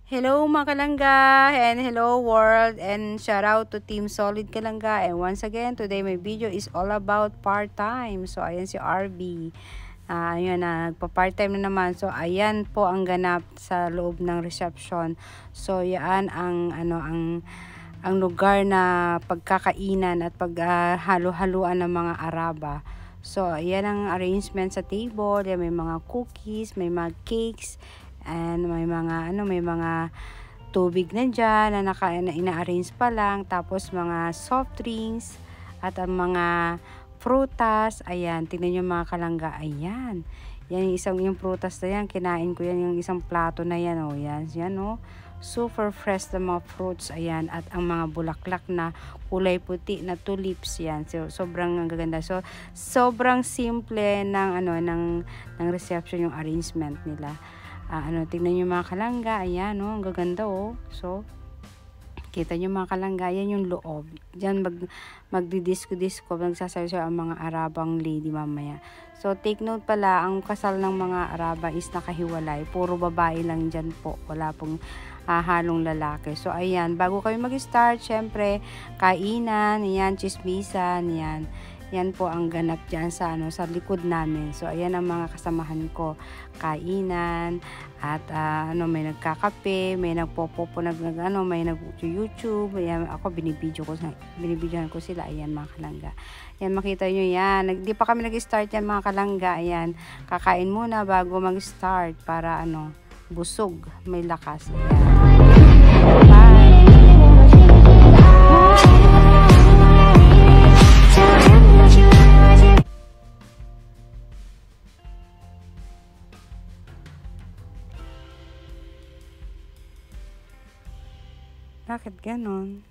Hello mga kalangga and hello world and shout out to Team Solid Kalangga, and once again today my video is all about part-time. So ayan si RB, ayun na nagpa-part-time na naman. So ayan po ang ganap sa loob ng reception. So yan ang ang lugar na pagkakainan at paghalo-haluan ng mga Araba. So ayan ang arrangement sa table. Yan, may mga cookies, may mga cakes, and may mga tubig na dyan na ina-arrange pa lang, tapos mga soft drinks at ang mga prutas. Ayan, tingnan nyo mga kalangga, ayan, yan yung prutas na yan, kinain ko yan, yung isang plato na yan, oh, yan oh, super fresh na mga fruits. Ayan, at ang mga bulaklak na kulay puti na tulips, yan, so sobrang gaganda. So sobrang simple ng reception yung arrangement nila. Tingnan nyo mga kalangga, ayan, oh, ang gaganda, oh. So kita nyo mga kalangga, yan yung loob. Diyan magdidisco-disco, magsasayaw ang mga Arabang lady mamaya. So take note pala, ang kasal ng mga Araba is nakahiwalay. Puro babae lang dyan po. Wala pong halong lalaki. So ayan, bago kayo mag-start, syempre, kainan, yan, chismisan, yan. Yan po ang ganap dyan sa likod namin. So ayan ang mga kasamahan ko, kainan at may nagkakape, may nagpopopo, may nag-YouTube. Ayan, ako binibidyohan ko sila. Ayan mga kalangga. Yan, makita nyo yan. Di pa kami nag-start yan mga kalangga. Ayan, kakain muna bago mag-start para busog, may lakas. Ayan. Bye! Bakit ganon?